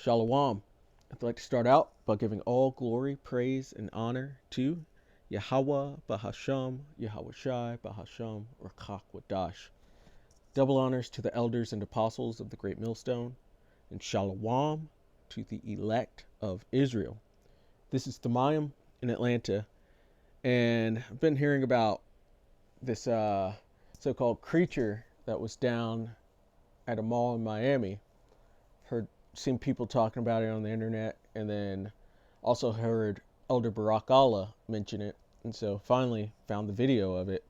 Shalom. I'd like to start out by giving all glory, praise, and honor to Yahweh Bahasham, Yahweh Shai Bahasham, Rakak Wadash. Double honors to the elders and apostles of the Great Millstone, and Shalom to the elect of Israel. This is Thamayim in Atlanta, and I've been hearing about this so-called creature that was down at a mall in Miami. Seen people talking about it on the internet, and then also heard Elder Barak Allah mention it, and so finally found the video of it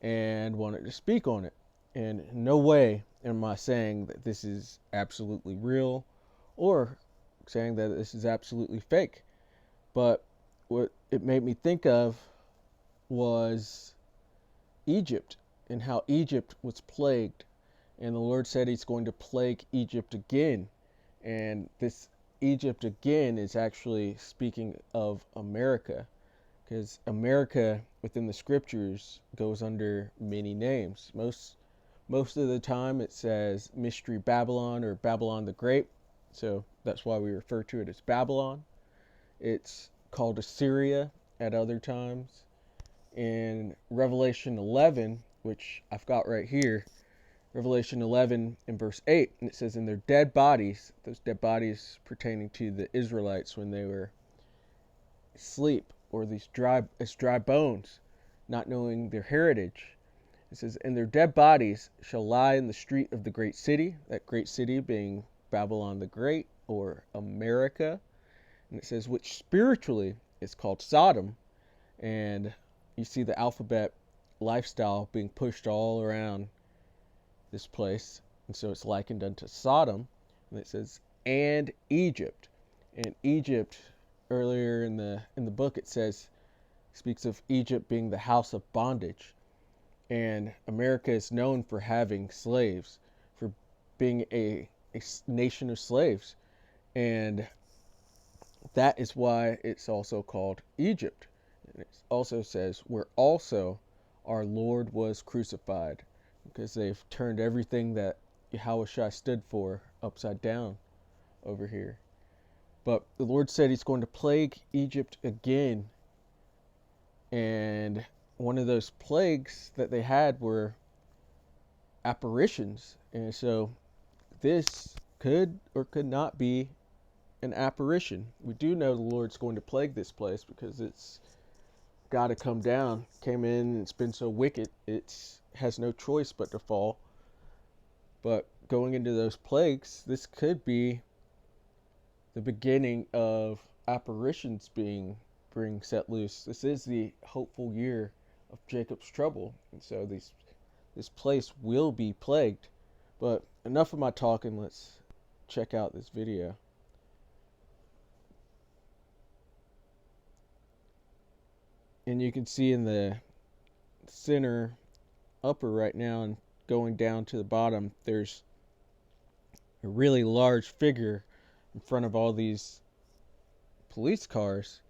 and wanted to speak on it. And in no way am I saying that this is absolutely real or saying that this is absolutely fake, but what it made me think of was Egypt and how Egypt was plagued, and the Lord said he's going to plague Egypt again. And this Egypt again is actually speaking of America, because America within the scriptures goes under many names. Most of the time it says Mystery Babylon or Babylon the Great, so that's why we refer to it as Babylon. It's called Assyria at other times. In Revelation 11, which I've got right here, Revelation 11 in verse 8, and it says, in their dead bodies, those dead bodies pertaining to the Israelites when they were asleep, or these dry bones, not knowing their heritage. It says, and their dead bodies shall lie in the street of the great city, that great city being Babylon the Great, or America. And it says, which spiritually is called Sodom. And you see the alphabet lifestyle being pushed all around this place, and so it's likened unto Sodom. And it says, and Egypt. And Egypt, earlier in the book, it speaks of Egypt being the house of bondage. And America is known for having slaves, for being a nation of slaves. And that is why it's also called Egypt. And it also says, where also our Lord was crucified, because they've turned everything that Yahushua stood for upside down over here. But the Lord said he's going to plague Egypt again. And one of those plagues that they had were apparitions. And so this could or could not be an apparition. We do know the Lord's going to plague this place because it's got to come down. Came in and it's been so wicked, it's has no choice but to fall. But going into those plagues, this could be the beginning of apparitions being set loose. This is the hopeful year of Jacob's trouble, and so this place will be plagued. But enough of my talking, let's check out this video. And you can see in the center upper right now and going down to the bottom, there's a really large figure in front of all these police cars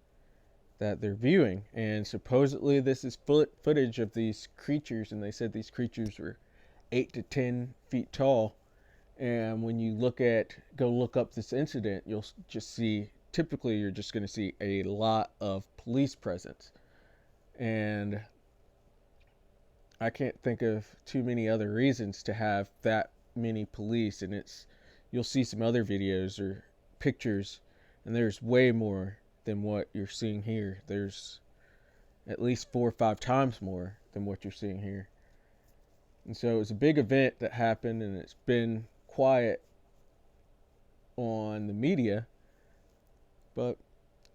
that they're viewing, and supposedly this is footage of these creatures, and they said these creatures were 8 to 10 feet tall. And when you go look up this incident, you'll just see, typically you're just going to see a lot of police presence. And I can't think of too many other reasons to have that many police, and you'll see some other videos or pictures, and there's way more than what you're seeing here. There's at least 4 or 5 times more than what you're seeing here. And so it was a big event that happened, and it's been quiet on the media, but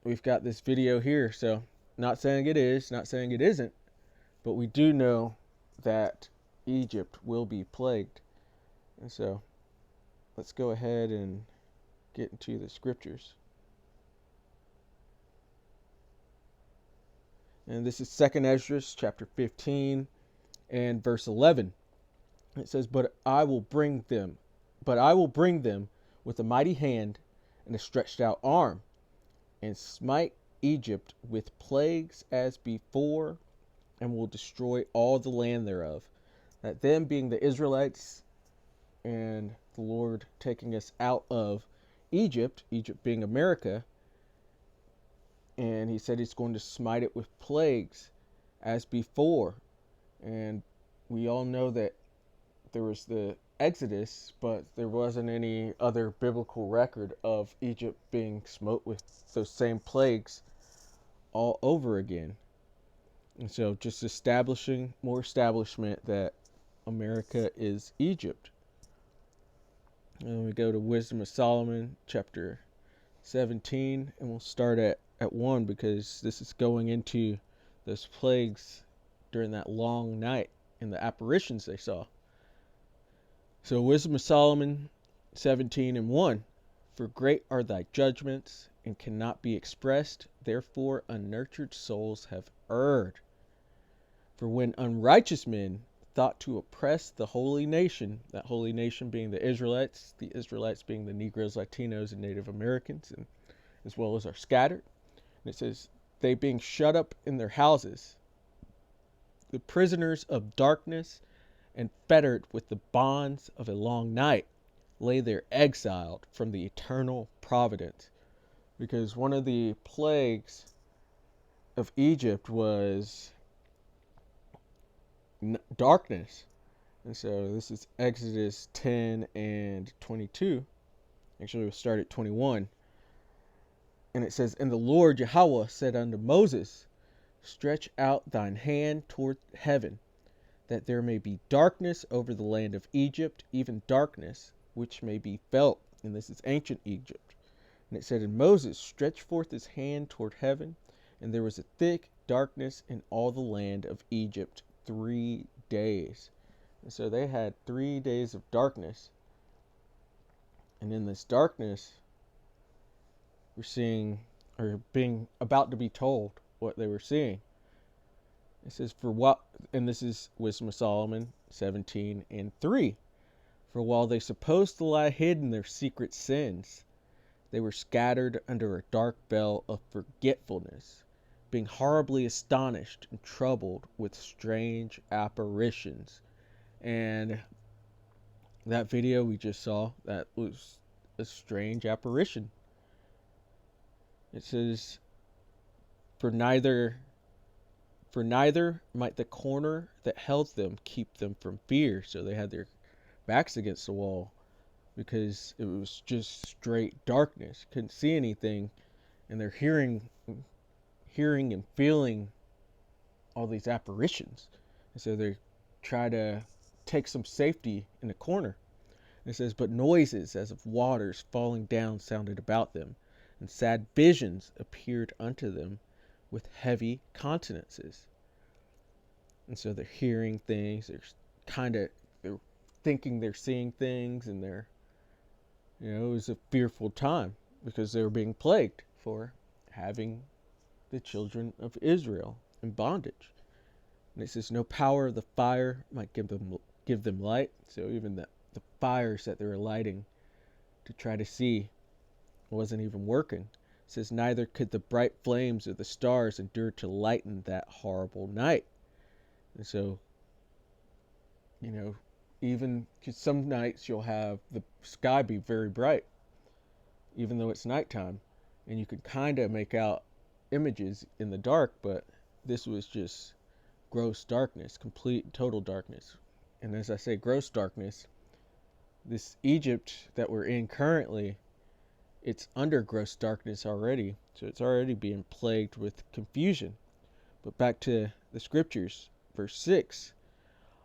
we've got this video here. So not saying it is, not saying it isn't, but we do know that Egypt will be plagued. And so let's go ahead and get into the scriptures. And this is 2nd Ezra chapter 15 and verse 11. It says, but I will bring them with a mighty hand and a stretched out arm, and smite Egypt with plagues as before, and will destroy all the land thereof. That them being the Israelites, and the Lord taking us out of Egypt, Egypt being America, and he said he's going to smite it with plagues as before. And we all know that there was the Exodus, but there wasn't any other biblical record of Egypt being smote with those same plagues all over again. And so just establishing more establishment that America is Egypt. And we go to Wisdom of Solomon, chapter 17, and we'll start at 1 because this is going into those plagues during that long night and the apparitions they saw. So Wisdom of Solomon 17 and 1. For great are thy judgments and cannot be expressed, therefore unnurtured souls have erred. For when unrighteous men thought to oppress the holy nation, that holy nation being the Israelites being the Negroes, Latinos, and Native Americans, and as well as are scattered. And it says, they being shut up in their houses, the prisoners of darkness, and fettered with the bonds of a long night, lay there exiled from the eternal providence. Because one of the plagues of Egypt was darkness. And so this is Exodus 10 and 22. Actually, we'll start at 21. And it says, and the Lord Yahweh said unto Moses, stretch out thine hand toward heaven, that there may be darkness over the land of Egypt, even darkness, which may be felt. And this is ancient Egypt. And it said, and Moses stretched forth his hand toward heaven, and there was a thick darkness in all the land of Egypt 3 days. And so they had 3 days of darkness. And in this darkness, we're seeing, or being about to be told what they were seeing. It says, for what, and this is Wisdom of Solomon 17 and 3. For while they supposed to lie hid in their secret sins, they were scattered under a dark bell of forgetfulness, being horribly astonished and troubled with strange apparitions. And that video we just saw, that was a strange apparition. It says, For neither might the corner that held them keep them from fear. So they had their backs against the wall because it was just straight darkness. Couldn't see anything, and they're hearing and feeling all these apparitions. And so they try to take some safety in the corner. It says, but noises as of waters falling down sounded about them, and sad visions appeared unto them with heavy countenances. And so they're hearing things, they're thinking they're seeing things, and it was a fearful time because they were being plagued for having the children of Israel in bondage. And it says, no power of the fire might give them light. So even the fires that they were lighting to try to see wasn't even working. It says, neither could the bright flames of the stars endure to lighten that horrible night. And so, even because some nights you'll have the sky be very bright, even though it's nighttime, and you could kind of make out images in the dark, but this was just gross darkness, complete and total darkness. And as I say, gross darkness, this Egypt that we're in currently, it's under gross darkness already, so it's already being plagued with confusion. But back to the scriptures, verse 6,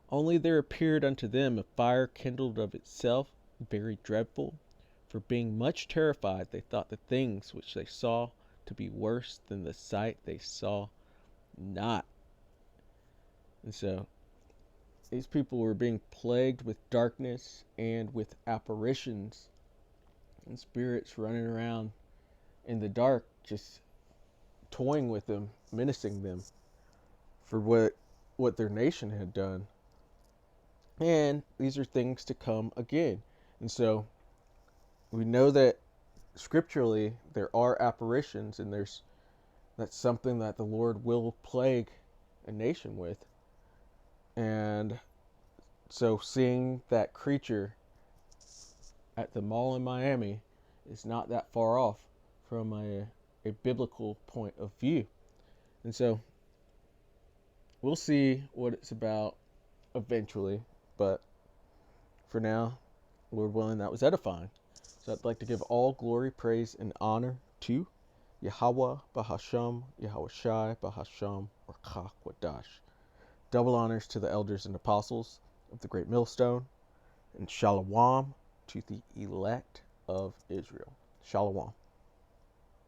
only there appeared unto them a fire kindled of itself, very dreadful. For being much terrified, they thought the things which they saw to be worse than the sight they saw not. And so these people were being plagued with darkness and with apparitions and spirits running around in the dark, just toying with them, menacing them for what their nation had done. And these are things to come again. And so we know that scripturally there are apparitions, and that's something that the Lord will plague a nation with. And so seeing that creature at the mall in Miami is not that far off from a biblical point of view. And so we'll see what it's about eventually, but for now, Lord willing, that was edifying. So I'd like to give all glory, praise, and honor to Yahweh Bahasham, Yahweh Shai Bahasham, or Kakwadash. Double honors to the elders and apostles of the great millstone, and shalom to the elect of Israel. Shalom.